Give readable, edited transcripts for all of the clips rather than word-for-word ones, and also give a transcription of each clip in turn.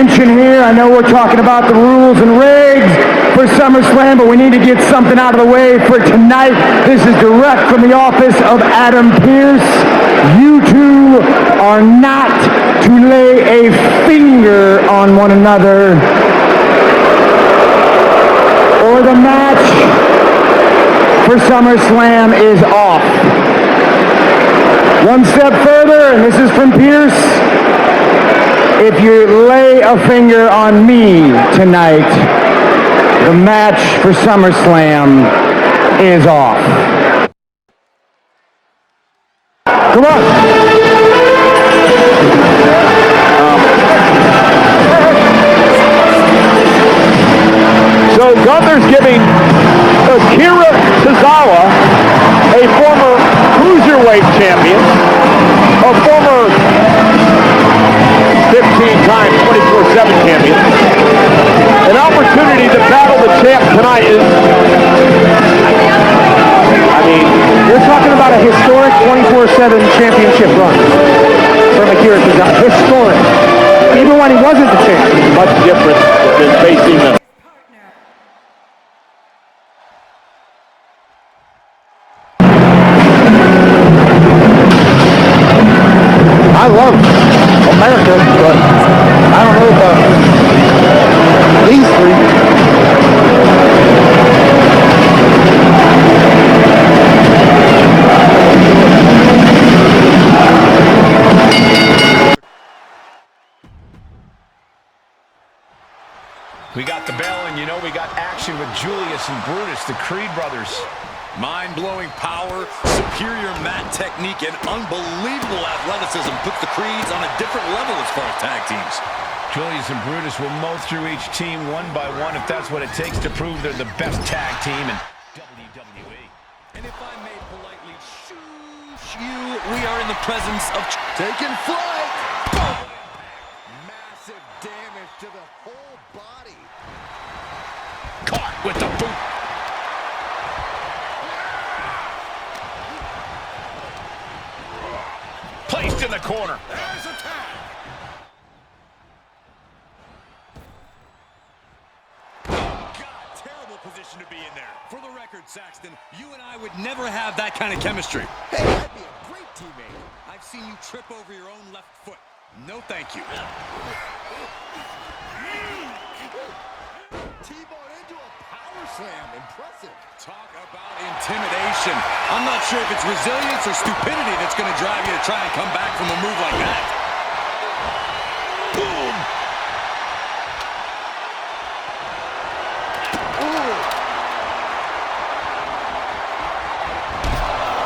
attention here. I know we're talking about the rules and regs for SummerSlam, but we need to get something out of the way for tonight. This is direct from the office of Adam Pearce. You two are not to lay a finger on one another, or the match for SummerSlam is off. One step further, and this is from Pearce. If you lay a finger on me tonight, the match for SummerSlam is off. Come on. So Gunther's giving Akira Tozawa, a former cruiserweight champion, a former 15-time 24/7 champion, an opportunity to battle the champ tonight. You're talking about a historic 24/7 championship run from Akira Tozawa. Historic. Even when he wasn't the champ. Much different than facing the I love America, but I don't know about these three. We got the bell, and you know we got action with Julius and Brutus, the Creed brothers. Mind-blowing power, superior mat technique, and unbelievable athleticism puts the Creeds on a different level as far as tag teams. Julius and Brutus will mow through each team one by one if that's what it takes to prove they're the best tag team in WWE. And if I may politely shoosh you, we are in the presence of taking flight. Boom! Massive damage to the whole body. Caught with the boot. Placed in the corner. There's a tag. Oh, God, terrible position to be in there. For the record, Saxton, you and I would never have that kind of chemistry. Hey, I'd be a great teammate. I've seen you trip over your own left foot. No, thank you. T-bone into a power slam. Impressive. Talk about intimidation. I'm not sure if it's resilience or stupidity that's going to drive you to try and come back from a move like that. Boom! Ooh.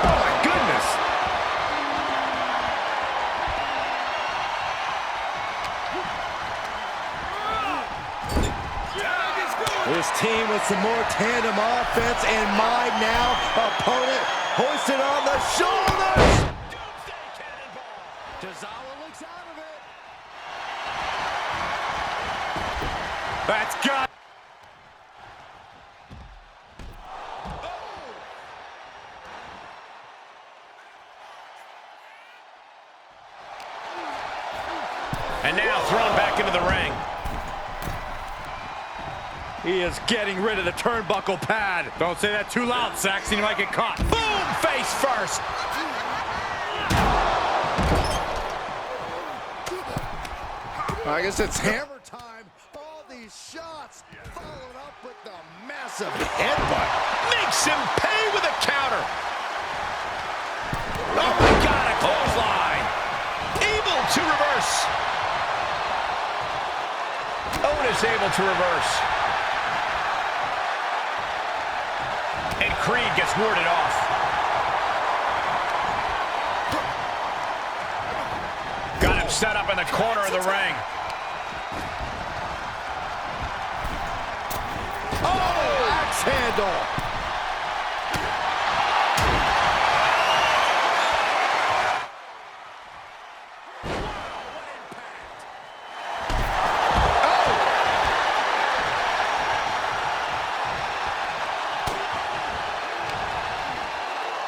Oh, my goodness. This team with some more tandem offense in mind now. Opponent hoisted on the shoulders. Doomsday Cannonball. Tozawa looks out of it. That's got. And now thrown back into the ring. He is getting rid of the turnbuckle pad. Don't say that too loud, Saxton. You might get caught. Boom! Face first. I guess it's hammer time. All these shots followed up with the massive headbutt. Makes him pay with a counter. Oh, my God, a clothesline. Able to reverse. Otis able to reverse. And Creed gets warded off. Got him set up in the corner of the ring. Oh, axe handle.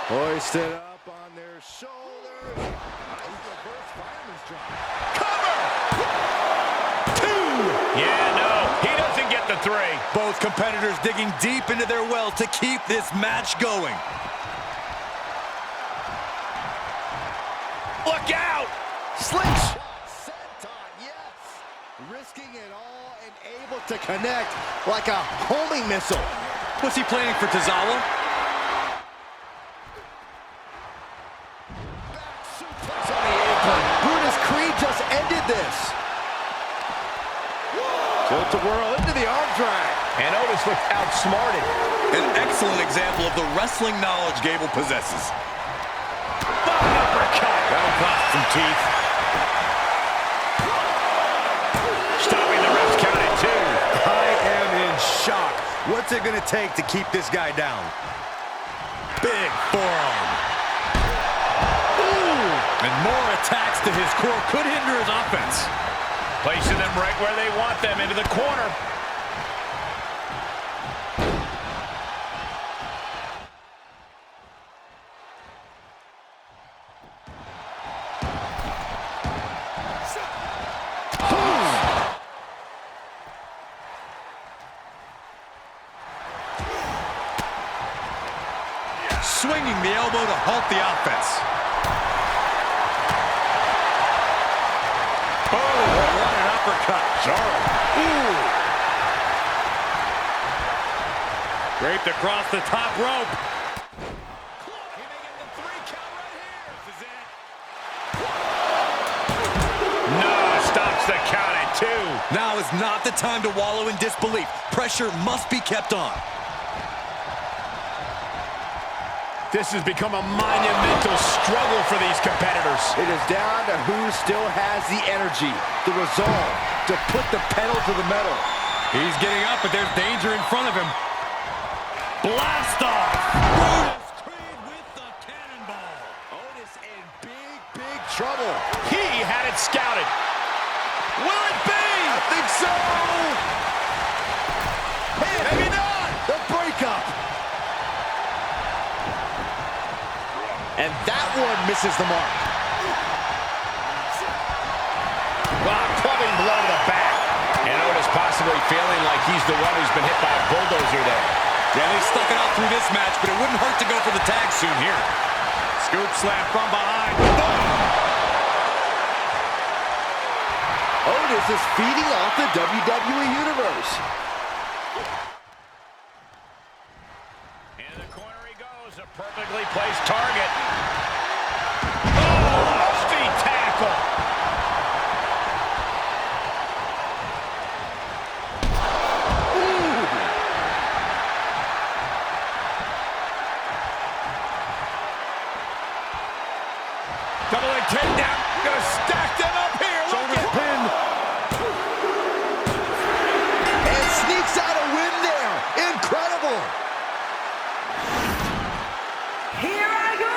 Hoisted up on their shoulders. Reverse fireman's drop. Cover! 2. Both competitors digging deep into their well to keep this match going. Look out! Slingshot senton, yes! Risking it all and able to connect like a homing missile. What's he planning for Tozawa? Back suplex on the apron. Brutus Creed just ended this. Tilt-a-whirl into the arm drag. And Otis looked outsmarted. An excellent example of the wrestling knowledge Gable possesses. Uppercut. That'll cost some teeth. Stopping the ref's count at 2. I am in shock. What's it gonna take to keep this guy down? Big forearm. Ooh. And more attacks to his core could hinder his offense. Placing them right where they want them, into the corner. Swinging the elbow to halt the offense. Oh, what an uppercut. Jarring. Ooh. Draped across the top rope. He may get the 3 count right here. This is it. No, stops the count at 2. Now is not the time to wallow in disbelief. Pressure must be kept on. This has become a monumental struggle for these competitors. It is down to who still has the energy, the resolve to put the pedal to the metal. He's getting up, but there's danger in front of him. Blast off! Brutus Creed with the cannonball. Otis in big trouble. He had it scouted. Will it be? I think so. Maybe not. The breakup. And that one misses the mark. Clubbing blow to the back. And Otis possibly feeling like he's the one who's been hit by a bulldozer there. Yeah, they stuck it out through this match, but it wouldn't hurt to go for the tag soon here. Scoop slam from behind. Otis is feeding off the WWE Universe. In the corner he goes, a perfectly placed target. Oh, street tackle. Ooh. Double leg takedown. Gonna stack them up here. Shoulder pin. And sneaks out a win there. Incredible. Here I go!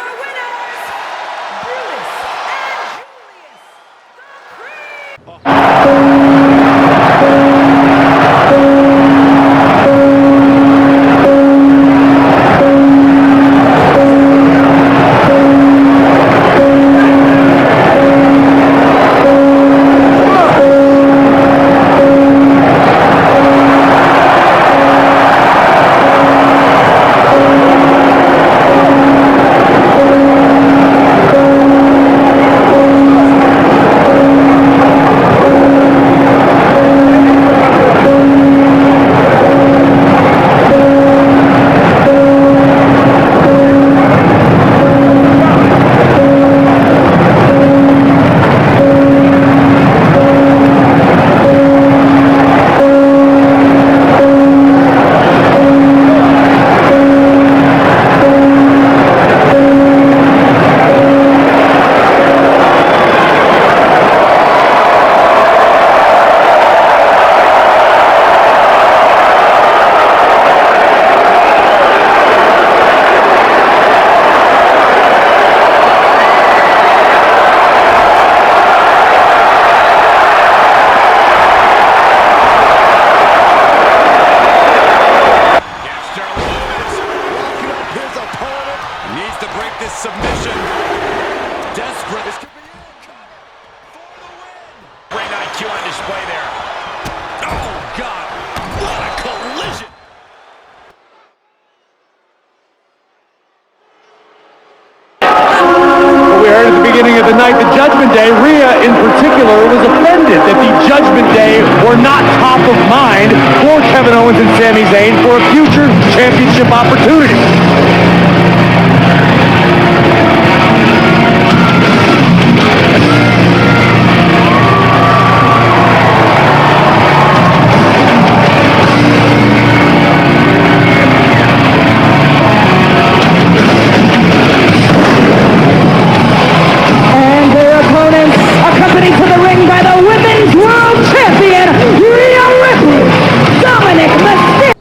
shared at the beginning of the night, the Judgment Day, Rhea in particular, was offended that the Judgment Day were not top of mind for Kevin Owens and Sami Zayn for a future championship opportunity. Accompanied to the ring by the Women's World Champion, Rhea Ripley, Dominic Mysterio.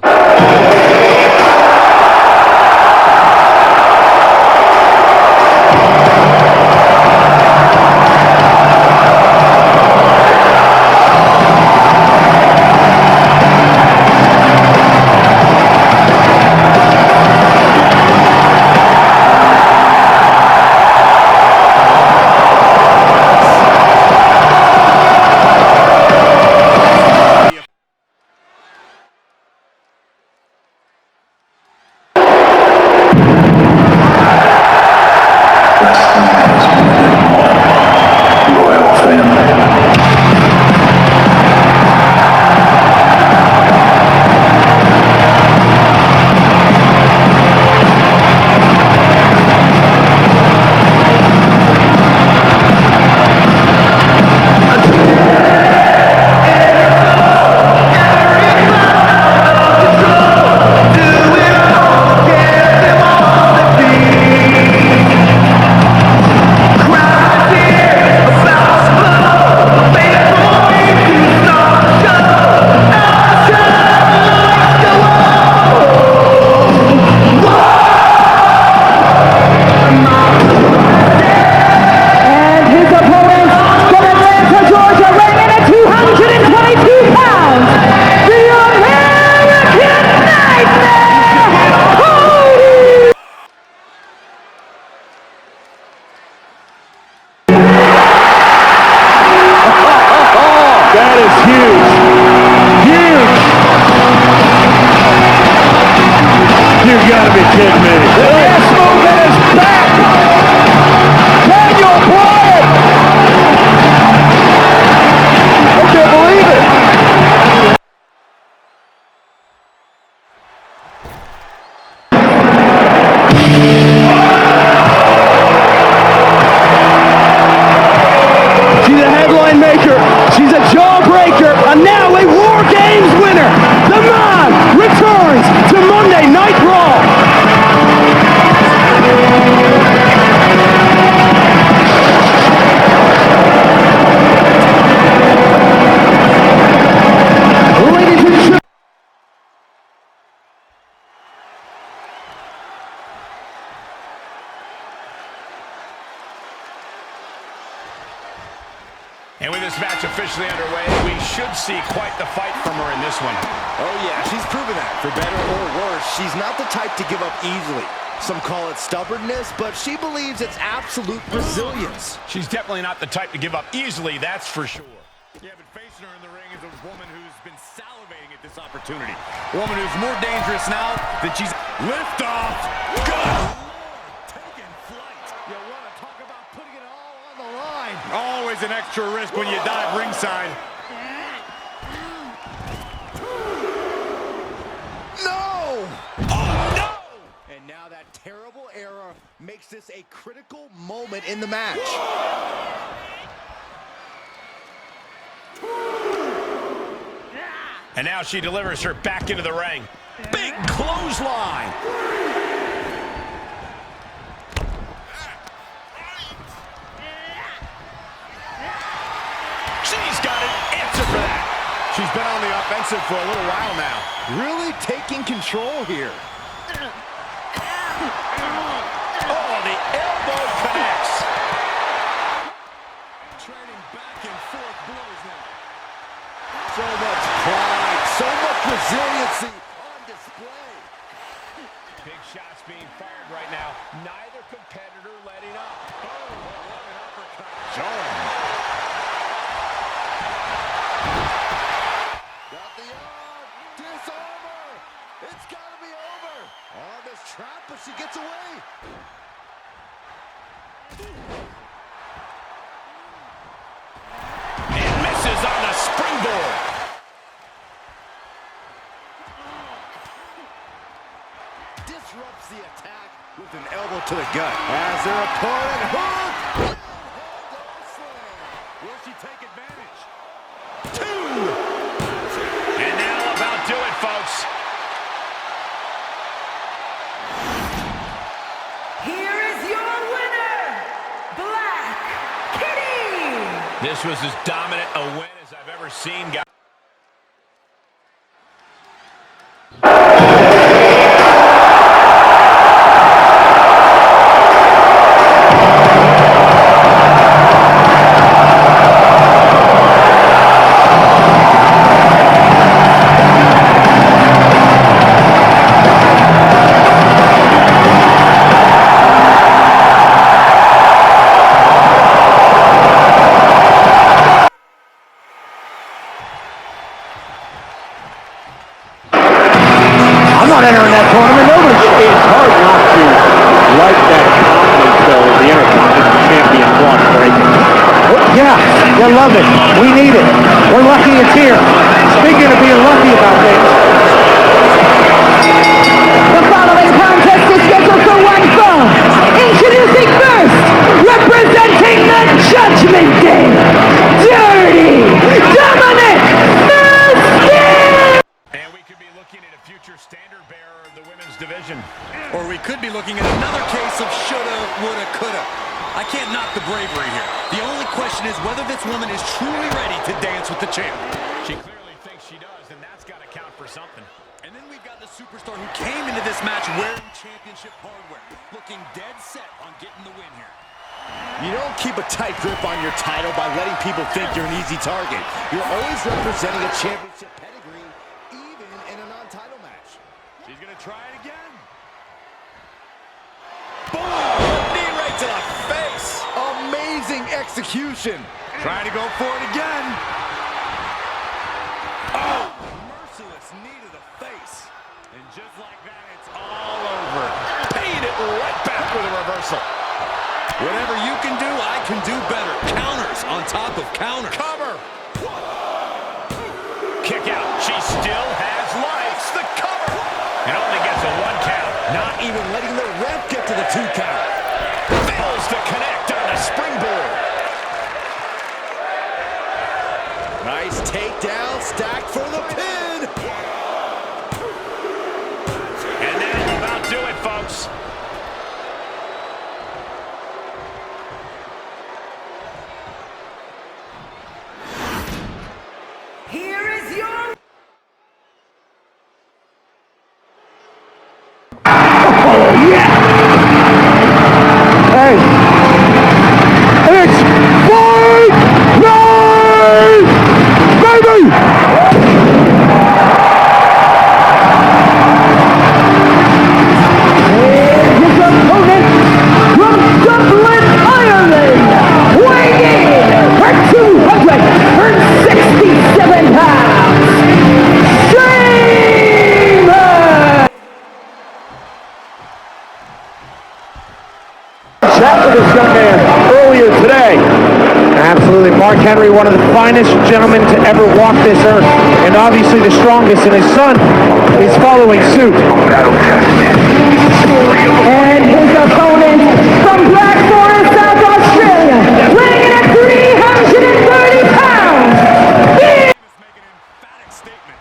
And with this match officially underway, we should see quite the fight from her in this one. Oh yeah, she's proven that. For better or worse, she's not the type to give up easily. Some call it stubbornness, but she believes it's absolute resilience. She's definitely not the type to give up easily, that's for sure. Yeah, but facing her in the ring is a woman who's been salivating at this opportunity. A woman who's more dangerous now than she's... Lift off! Good! Taking flight. You want to talk about putting it all on the line. Always an extra risk when you dive ringside. No! Oh, no! And now that terrible error makes this a critical moment in the match. And now she delivers her back into the ring. Big clothesline. She's got an answer for that. She's been on the offensive for a little while now. Really taking control here. Oh, the elbow connects. Trading back and forth blows now. So much pride, so much resiliency on display. Big shots being fired right now. Neither competitor letting up. Oh, what an uppercut. Jones. Got the arm. Disarmer. It's got to be over. On this trap, but she gets away. springboard. Disrupts the attack with an elbow to the gut. As their opponent hooked. Will she take advantage? 2! And that'll about do it, folks. Here is your winner, Black Kitty. This was as dominant a win as I've ever seen, guys. I'm not entering that tournament. Nobody. It's hard not to like that confidence, though, the Intercontinental Champion brought breaking. Yeah, I love it. We need it. We're lucky it's here. Speaking of being lucky about things. The following contest is scheduled for one fall. Introducing first, representing the Judgment Day, Dirty Dominic Mysterio! And we could be looking at a future standard bearer of the women's division. Or we could be looking at another case of shoulda, woulda, coulda. I can't knock the bravery here. The only question is whether this woman is truly ready to dance with the champ. She clearly thinks she does, and that's got to count for something. And then we've got the superstar who came into this match wearing championship hardware, looking dead set on getting the win here. You don't keep a tight grip on your title by letting people think you're an easy target. You're always representing a championship pedigree, even in a non-title match. She's going to try it again. Boom! Knee right to the face. Amazing execution. Trying to go for it again. Oh! Merciless knee to the face. And just like that, it's all over. Paying it right back with a reversal. Whatever you can do, I can do better. Counters on top of counters. Cover. Kick out. She still has life. The cover. And only gets a 1 count. Not even letting the ref get to the 2 count. Fails to connect on the springboard. Nice takedown, stacked for the pin. And that'll about do it, folks. Here is your Hey, it's Fight Night, baby! And his opponent from Dublin, Ireland, weighing in for 267 pounds, Sheamus! Chat with this young man earlier today. Absolutely. Mark Henry, one of the finest gentlemen to ever walk this earth, and obviously the strongest, and his son is following suit. And his opponent from Black Forest, South Australia, weighing in at 330 pounds. Making an emphatic statement.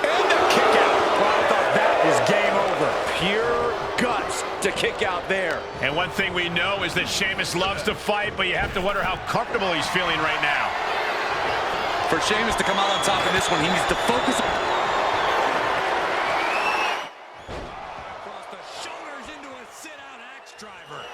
And the kick out. Well, I thought that was game over. Pure guts to kick out there. And one thing we know is that Sheamus loves to fight, but you have to wonder how comfortable he's feeling right now. For Sheamus to come out on top in this one, he needs to focus. Across the shoulders into a sit-out axe driver.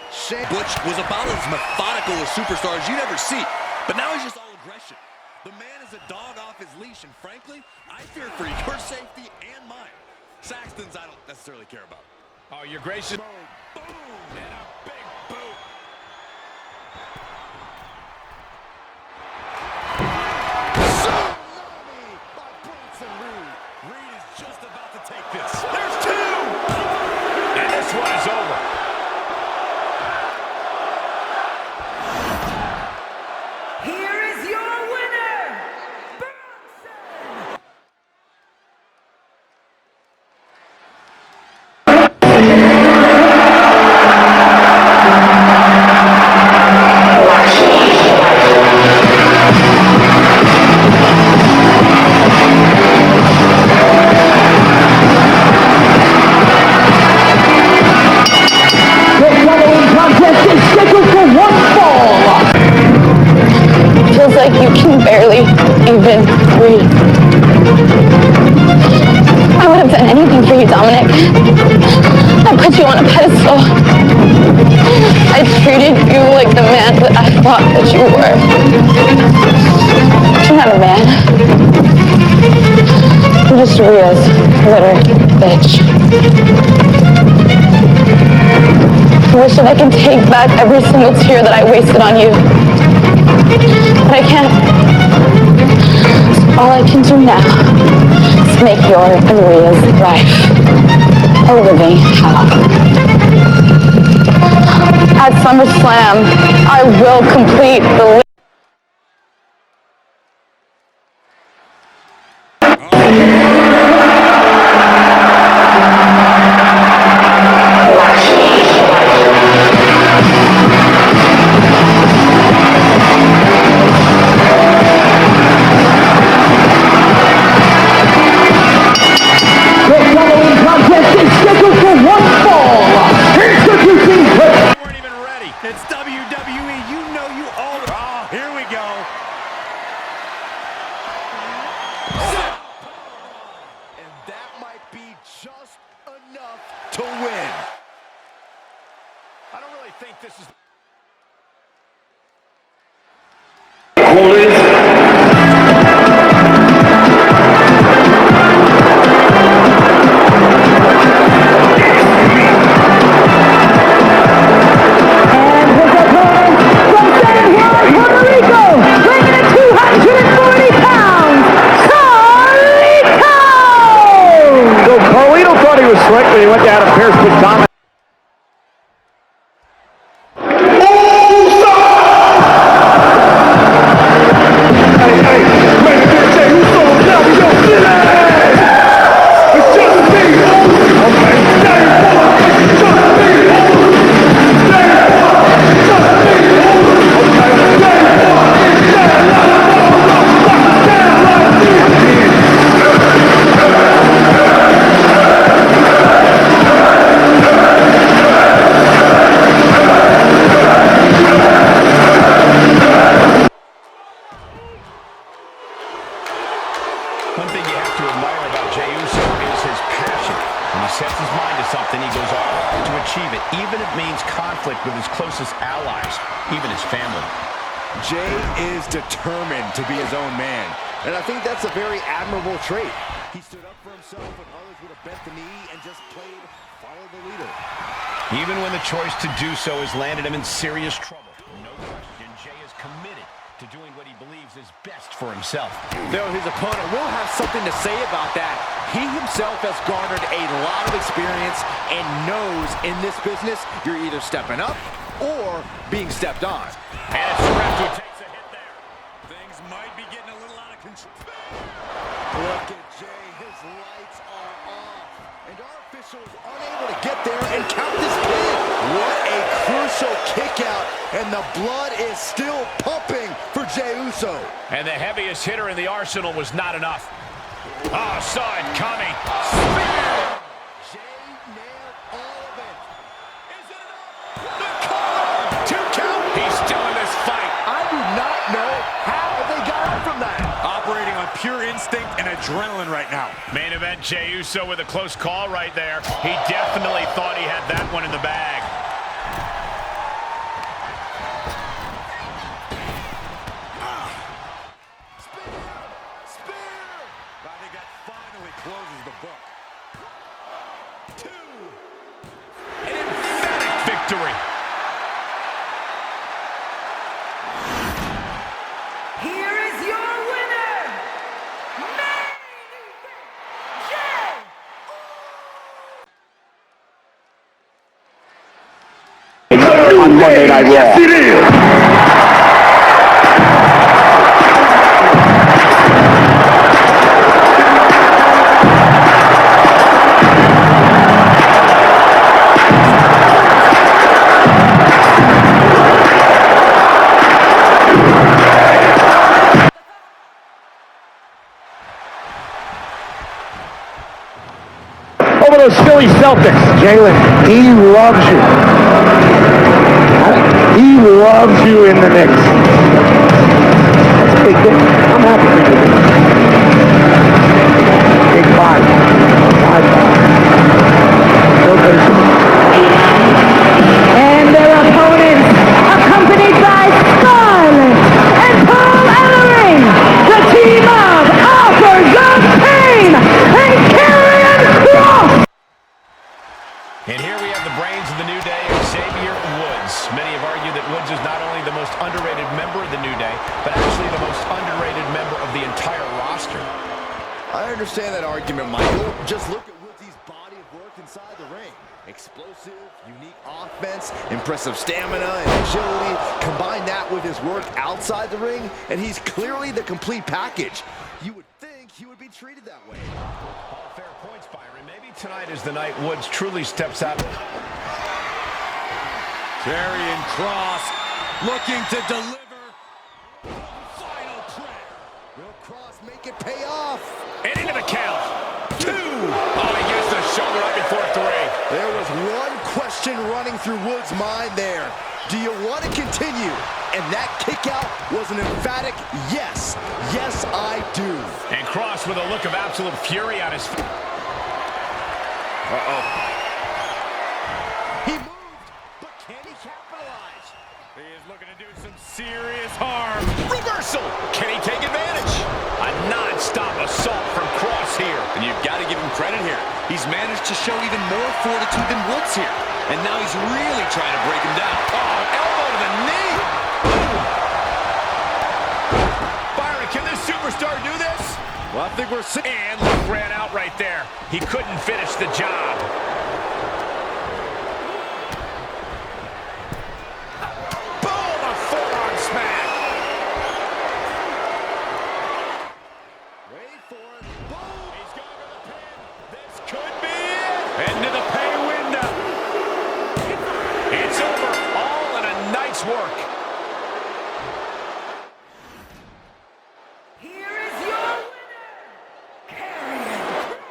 Butch was about as methodical a superstar as you'd ever see, but now he's just all aggression. The man is a dog off his leash, and frankly, I fear for your safety and mine. Saxton's I don't necessarily care about. Oh, you're gracious. Boom, boom, and a big boot. Tsunami by Bronson Reed. Reed is just about to take this. There's 2! And this one is over. Here is your winner, you on a pedestal. I treated you like the man that I thought that you were. You're not a man. You're just Rhea's litter bitch. I wish that I could take back every single tear that I wasted on you. But I can't. So all I can do now is make your and Rhea's life a living hell. At SummerSlam, I will complete the It's WWE. You know you all. Oh, here we go. And that might be just enough to win. I don't really think this is. He went down to Pierce with Thomas. One thing you have to admire about Jey Uso is his passion. When he sets his mind to something, he goes all out to achieve it, even if it means conflict with his closest allies, even his family. Jey is determined to be his own man, and I think that's a very admirable trait. He stood up for himself when others would have bent the knee and just played follow the leader. Even when the choice to do so has landed him in serious trouble, no question, Jey is committed to doing what he believes is best for himself. Though his opponent will have something to say about that. He himself has garnered a lot of experience and knows in this business you're either stepping up or being stepped on. And it's the ref who takes a hit there. Things might be getting a little out of control. Look at Jey, his lights are off. And our official is unable to get there and count this pin. What a crucial kick out, and the blood is still pumping for Jey Uso. And the heaviest hitter in the arsenal was not enough. Oh, saw it coming. Jey nailed all of it. Is it enough? The cover! 2 count. He's still in this fight. I do not know how they got up from that. Operating on pure instinct and adrenaline right now. Main event, Jey Uso with a close call right there. He definitely thought he had that one in the bag. I think that finally closes the book. 2. An emphatic victory. Here is your winner, Main Event, Jey. On Monday Night Raw. Yes, it is. Over those Philly Celtics. Jalen, he loves you. He loves you in the Knicks. Big thing. I'm happy for you. Big 5. 5. No understand that argument, Michael. Just look at Woodsy's body of work inside the ring. Explosive, unique offense, impressive stamina and agility. Combine that with his work outside the ring, and he's clearly the complete package. You would think he would be treated that way. All fair points, Byron. Maybe tonight is the night Woods truly steps out. Karrion Kross looking to deliver. Final prayer. Will Kross make it pay off? And into the count. 2. Oh, he gets the shoulder up before 3. There was one question running through Woods' mind there. Do you want to continue? And that kick out was an emphatic yes. Yes, I do. And Kross with a look of absolute fury on his face. Uh-oh. He moved, but can he capitalize? He is looking to do some serious harm. Reversal. Can he take advantage? A non-stop assault from Kross here. And you've got to give him credit here. He's managed to show even more fortitude than Woods here. And now he's really trying to break him down. Oh, elbow to the knee. Byron, can this superstar do this? Well, I think we're seeing. And Luke ran out right there. He couldn't finish the job. Boom! A forearm smack. Wait for it. Boom! He's going for the pin. This could be it. Into the pay window. It's over. All in a night's work. Here is your winner, Karrion Kross.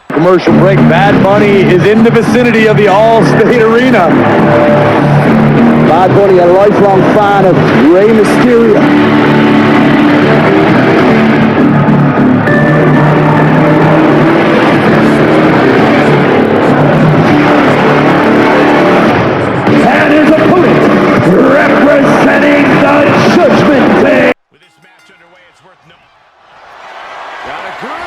Commercial break. Bad Bunny is in the vicinity of the All-State Arena. Bad Bunny, a lifelong fan of Rey Mysterio. And his opponent, representing the Judgment Day. With this match underway, it's worth noting. Got a grip.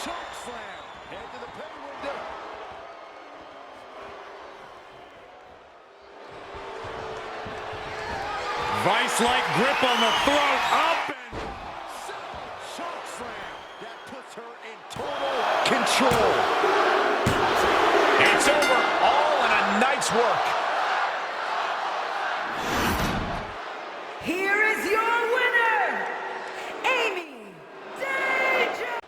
Choke slam. Head to the pay window. Vice-like grip on the throat. Up and Choke slam. That puts her in total control. It's over. All in a night's work. Here is your winner, Amy Deja.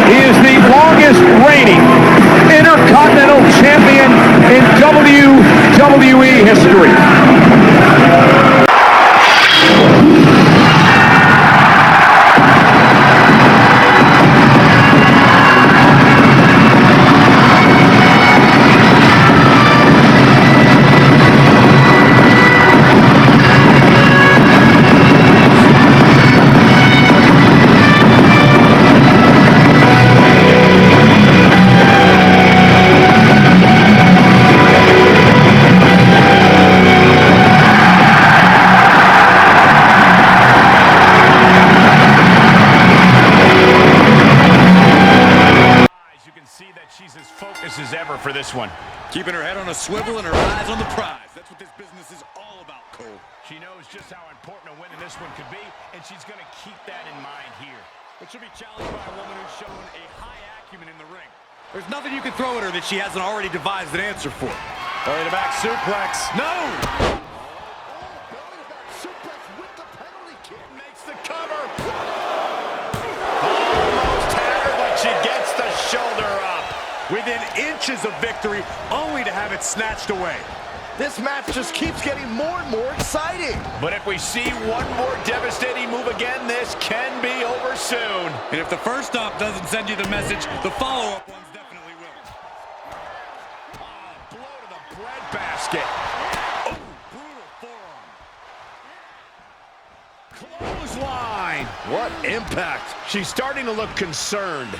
He is the longest reigning Intercontinental Champion in WWE history. You can see that she's as focused as ever for this one. keeping her head on a swivel and her eyes on the prize. That's what this business is all about, Cole. She knows just how important a win in this one could be, and she's going to keep that in mind here. But she'll be challenged by a woman who's shown a high acumen in the ring. There's nothing you can throw at her that she hasn't already devised an answer for. Belly to back suplex. No! Suplex with the penalty kick. Makes the cover. Almost had her, but she gets the shoulder up. within inches of victory, only to have it snatched away. This match just keeps getting more and more exciting. But if we see one more devastating move again, this can be over soon. And if the first stop doesn't send you the message, the follow-up ones definitely will. Blow to the breadbasket. Oh, brutal forearm. Clothesline. What impact. She's starting to look concerned.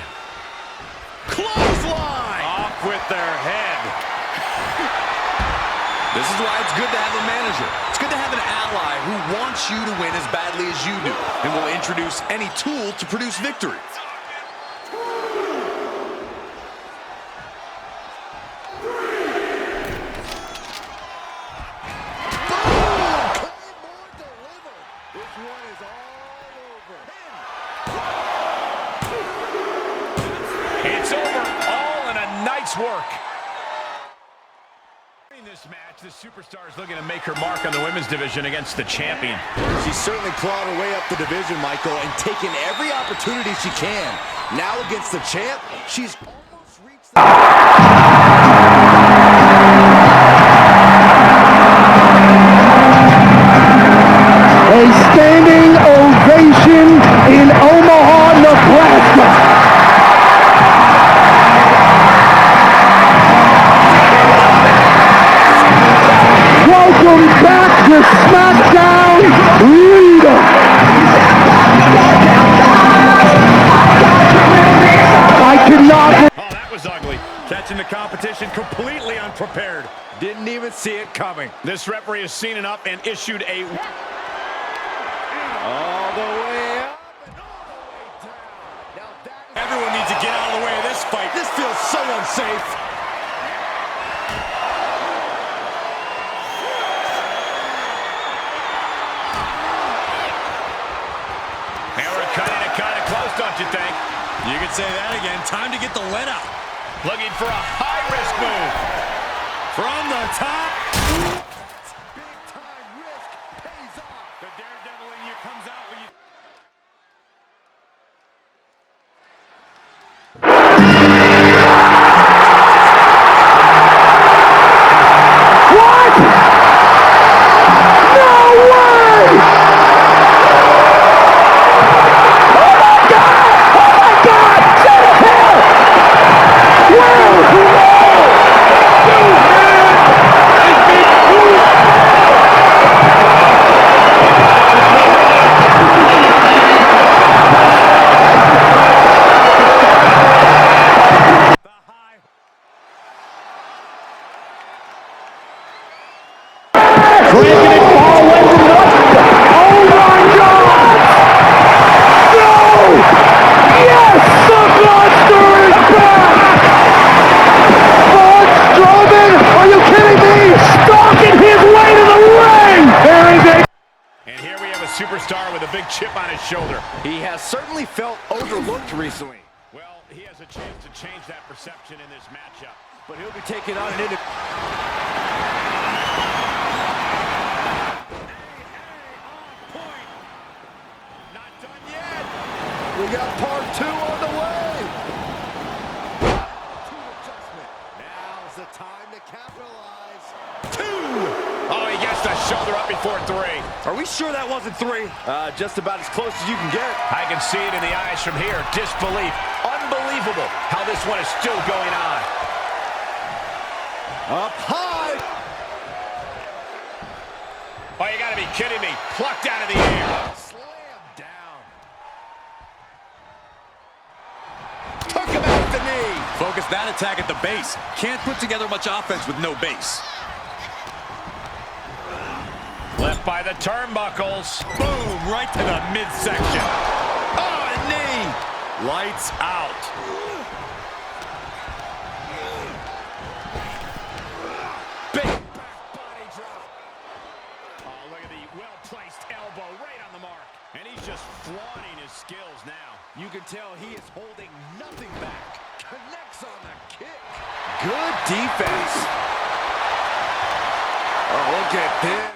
Clothesline! Off with their head. This is why it's good to have a manager. It's good to have an ally who wants you to win as badly as you do and will introduce any tool to produce victory. It's over, all in a night's work. In this match, the superstar is looking to make her mark on the women's division against the champion. She's certainly clawed her way up the division, Michael, and taken every opportunity she can. Now against the champ, she's almost reached the... A standing ovation in Omaha, Nebraska. Welcome back to SmackDown, Rita. I cannot... Oh, that was ugly. Catching the competition completely unprepared. Didn't even see it coming. This referee has seen enough and issued a... All the way up and all the way down. Now that is... Everyone needs to get out of the way of this fight. This feels so unsafe. And we're cutting it kind of close, don't you think? You could say that again. Time to get the lead out. Looking for a high-risk move. From the top. Big time risk pays off. The daredevil in you comes out when you... What? No way! Oh my God! Oh my God! Set of hell! Wow! Cranking it far away from the... Oh my God! No! Yes! The monster is back! Braun Strowman, are you kidding me? Stalking his way to the ring! There is a... And here we have a superstar with a big chip on his shoulder. He has certainly felt overlooked recently. Well, he has a chance to change that perception in this matchup. But he'll be taking on an individual. Not done yet. We got part 2 on the way. Now's the time to capitalize. 2. Oh, he gets the shoulder up before 3. Are we sure that wasn't 3? Just about as close as you can get. I can see it in the eyes from here. Disbelief. Unbelievable how this one is still going on. Up high. Oh, you gotta be kidding me. Plucked out of the air. Slam down. Took him out at the knee. Focus that attack at the base. Can't put together much offense with no base. Left by the turnbuckles. Boom, right to the midsection. Oh, a knee. Lights out. Big back body drop. Oh, look at the well-placed elbow right on the mark. And he's just flaunting his skills now. You can tell he is holding nothing back. Connects on the kick. Good defense. Oh, look at this.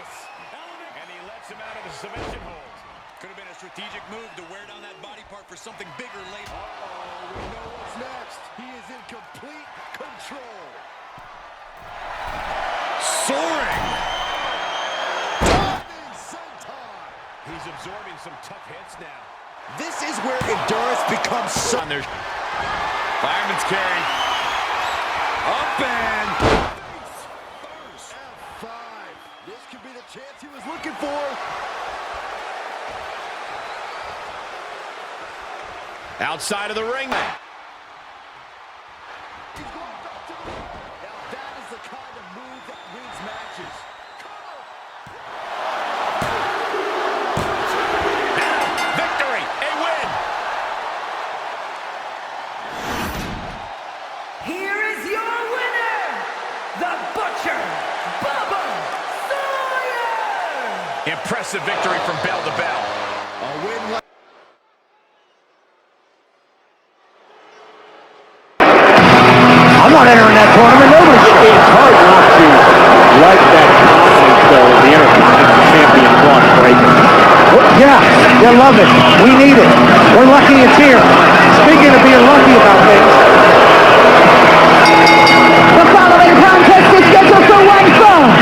And he lets him out of the submission hold. Could have been a strategic move to wear down that body part for something bigger later. We know what's is next. He is in complete control. Soaring. Diving senton. He's absorbing some tough hits now. This is where endurance becomes so... On there. Fireman's carry. Up and... Face first. F5. This could be the chance he was looking for. Outside of the ring. He's going back to the ring. Now that is the kind of move that wins matches. Victory! A win! Here is your winner, the Butcher, Bubba Sawyer! Impressive victory from bell to bell. A win like... I'm not entering that tournament. Nobody should. It's hard not to like that confidence, though, the Intercontinental Champion Braun Breaker. Yeah, love it. We need it. We're lucky it's here. Speaking of being lucky about things. The following contest is scheduled for one fall.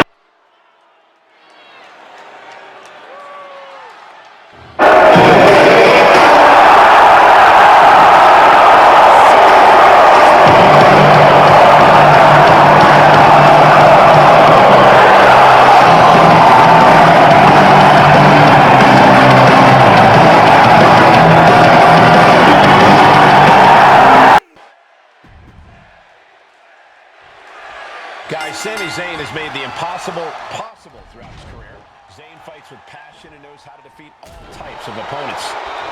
Guys, Sami Zayn has made the impossible possible throughout his career. Zayn fights with passion and knows how to defeat all types of opponents.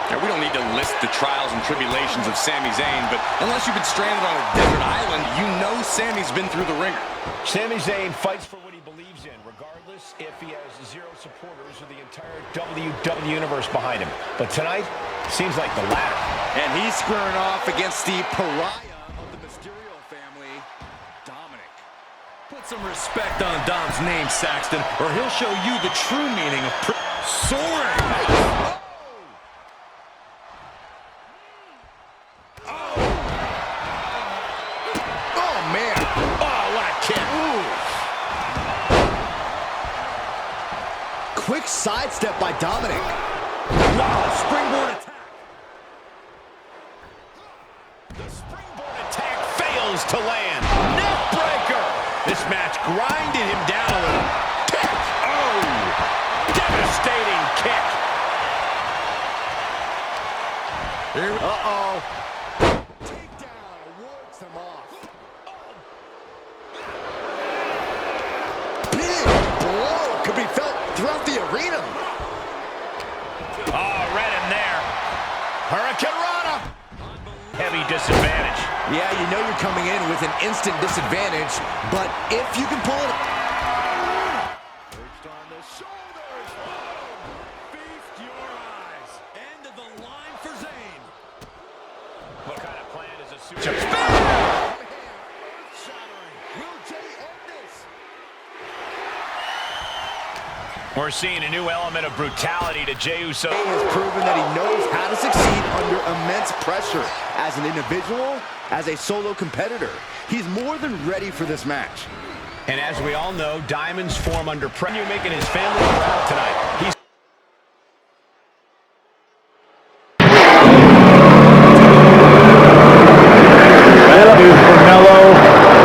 Now, we don't need to list the trials and tribulations of Sami Zayn, but unless you've been stranded on a desert island, you know Sami's been through the ringer. Sami Zayn fights for what he believes in, regardless if he has zero supporters or the entire WWE Universe behind him. But tonight, seems like the latter. And he's squaring off against the pariah of the Mysterio family, Dominic. Put some respect on Dom's name, Saxton, or he'll show you the true meaning of soaring. Oh, man. Oh, what a kick. Quick sidestep by Dominic. Wow, springboard attack. The springboard attack fails to land. Neck breaker. This match grinded him down a little. Kick. Oh, devastating kick. Uh-oh. Takedown wards him off. Big blow could be felt throughout the arena. Oh, read him there. Hurricane Rana. Heavy disadvantage. Yeah, you know you're coming in with an instant disadvantage, but if you can pull it... Perched on the shoulders. Feast your eyes. End of the line for Zayn. What kind of plan is a super... Shattering. Will Jey end this? We're seeing a new element of brutality to Jey Uso. Jey has proven that he knows how to succeed under immense pressure. As an individual, as a solo competitor, he's more than ready for this match. And as we all know, diamonds form under pressure. Making his family proud tonight. He's That news for Melo.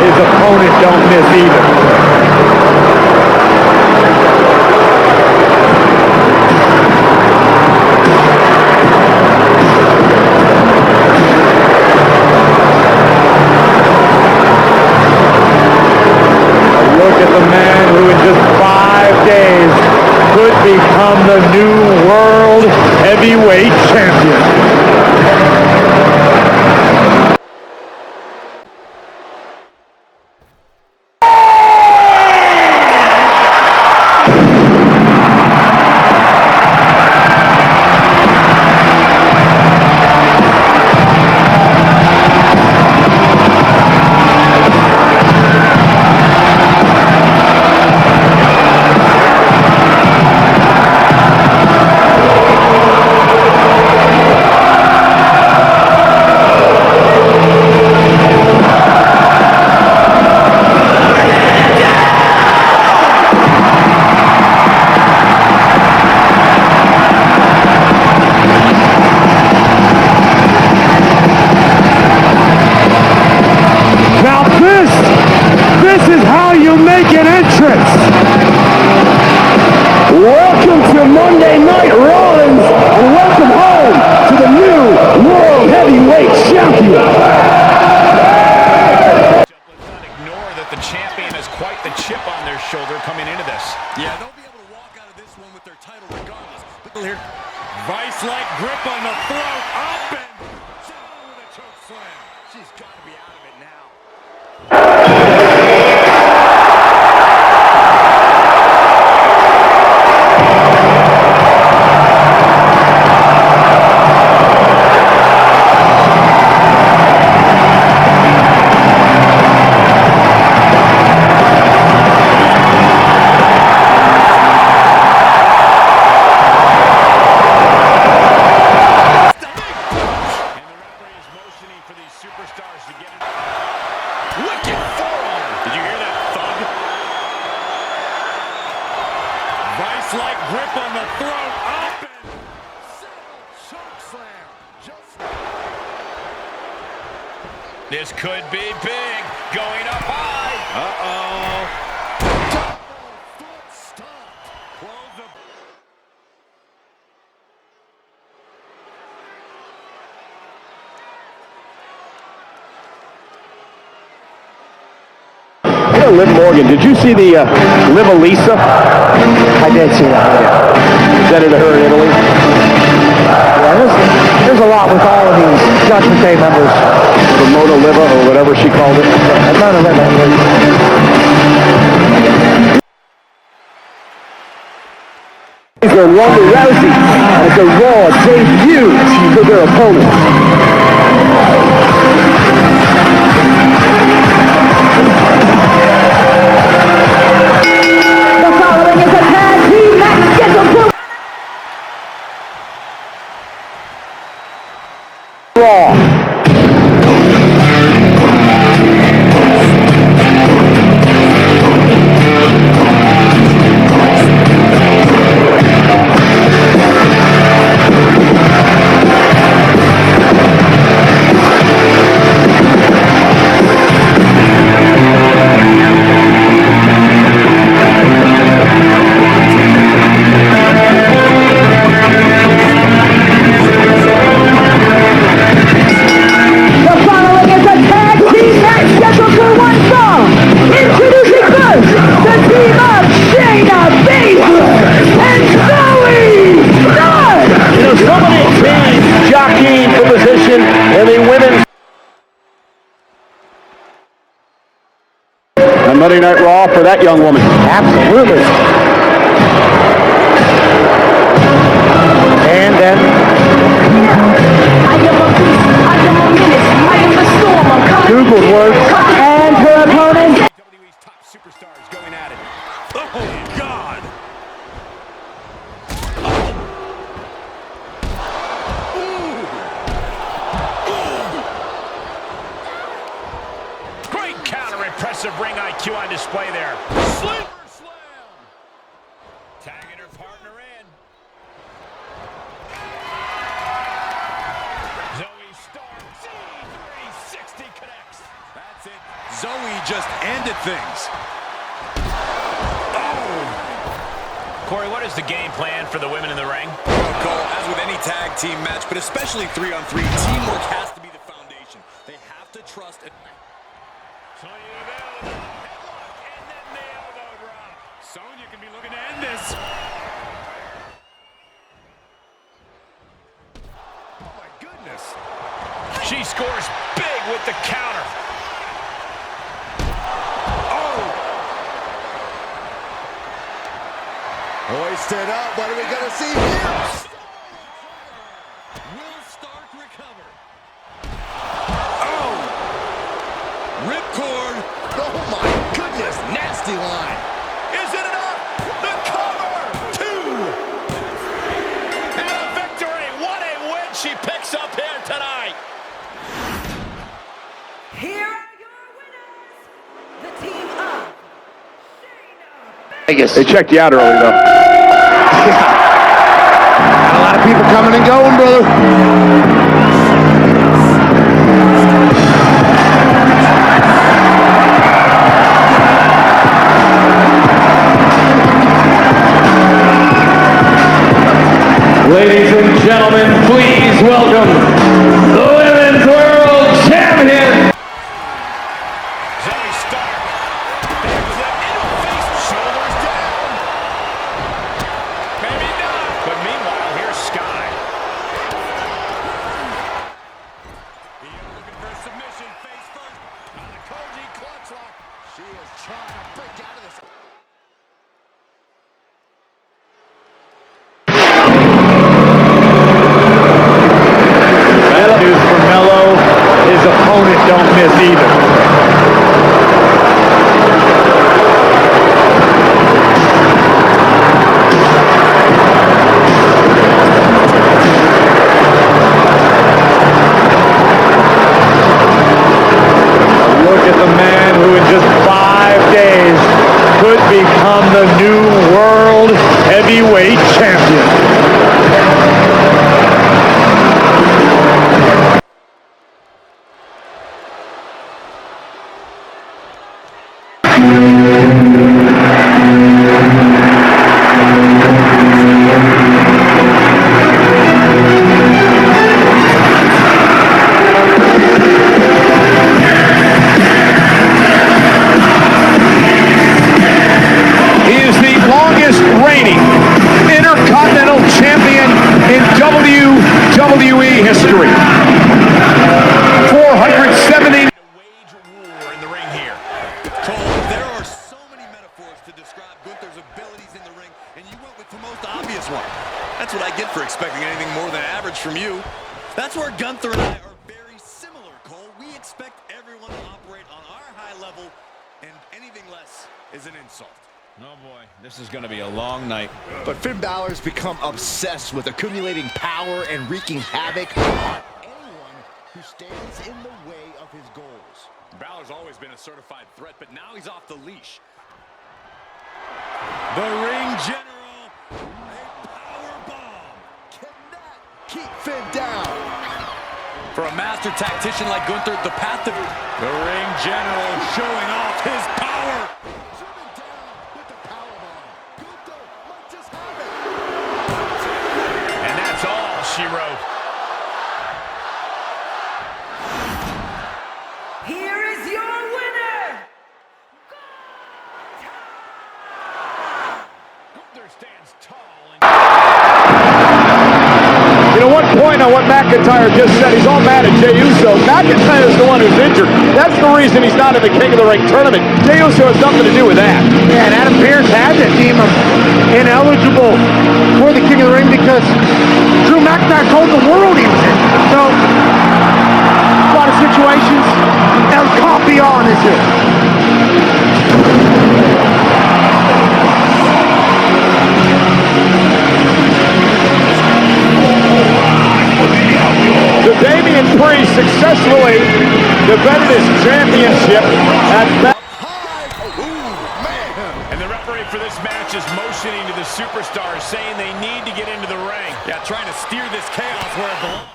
His opponent don't miss either. Look at the man who in just 5 days could become the new world heavyweight champion. Welcome to Monday Night Rollins, and welcome home to the new World Heavyweight Champion. Let's not ignore that the champion has quite the chip on their shoulder coming into this. Yeah, they'll be able to walk out of this one with their title regardless. But here, vice-like grip on the throat, up and down with a choke slam. She's got to be out of it now. Wicked forearm. Did you hear that thud? Vice-like grip on the throat, up and choke slam. This could be big. Going up high. Uh-oh. Double foot stomp. Close the... Liv Morgan, did you see the Liv Elisa? I did see that. Presented to her in Italy. Yeah, there's a lot with all of these Judgment Day members. The Mona Liva, or whatever she called it. Mona Liva. These are Ronda Rousey as a Raw debut for their opponent. Monday Night Raw for that young woman. Absolutely. And then... Googled words. And her opponent... WWE's top superstars going at it. Oh, God. Great counter, impressive ring IQ on display there. Sleeper slam. Tagging her partner in. Zoe Stark, Z360 connects. That's it. Zoe just ended things. Corey, what is the game plan for the women in the ring? Well, Cole, as with any tag team match, but especially 3-on-3, teamwork has to be the foundation. They have to trust it. Sonya Deville with a headlock and then the elbow drop. Sonya can be looking to end this. Oh, my goodness. She scores big with the counter. Hoisted up. What are we going to see here? Will Stark recover? Oh! Ripcord. Oh my goodness, nasty line. Is it enough? The cover! 2! And a victory! What a win she picks up here tonight! Here are your winners, the team of Shayna Vegas. They checked you out early, though. A lot of people coming and going, brother. Ladies and gentlemen, please welcome the Women's World Champion. Zoe Stark. There's the into face. Shoulders down. Maybe not. But meanwhile, here's Sky. Looking for a submission. Face first. On the Koji clutch lock. She is trying to break out of this. Bad news for Melo. His opponent don't miss either. Look at the man who in just 5 days could become the new world heavyweight champion. He is the longest reigning Intercontinental Champion in WWE history. 470. Wage war in the ring here. Cole, there are so many metaphors to describe Gunther's abilities in the ring, and you went with the most obvious one. That's what I get for expecting anything more than average from you. That's where Gunther and I are very similar, Cole. We expect everyone to operate on our high level, and anything less is an insult. Oh boy, this is going to be a long night. But Finn Balor's become obsessed with accumulating power and wreaking havoc on anyone who stands in the way of his goals. Balor's always been a certified threat, but now he's off the leash. The ring general, a power bomb. Can that keep Finn down? For a master tactician like Gunther, the path to the ring general showing off his power. Driven down with the powerbomb. Gunther might just have it. And that's all she wrote. Here is your winner. Gunther stands tall and You know, one point on what McIntyre just said, he's all mad at Jey Uso. McIntyre's the one who's injured. That's the reason he's not in the King of the Ring tournament. Jey Uso has nothing to do with that. Yeah, and Adam Pearce had to deem him ineligible for the King of the Ring because Drew McIntyre told the world he was in. So, a lot of situations, El Campeon is here. So Damian Priest successfully defended his championship at And the referee for this match is motioning to the superstars, saying they need to get into the ring. Yeah, trying to steer this chaos where it belongs.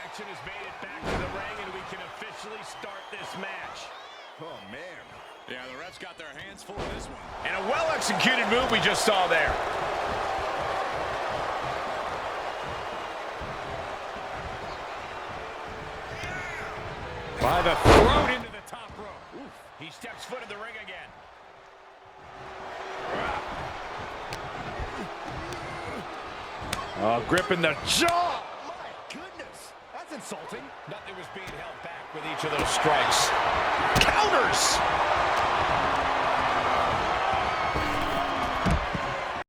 Action has made it back to the ring, and we can officially start this match. Oh, man. Yeah, the refs got their hands full of this one. And a well-executed move we just saw there. By the throat into the top rope. Oof. He steps foot in the ring again. Oh, gripping the jaw. My goodness. That's insulting. Nothing was being held back with each of those strikes. Counters.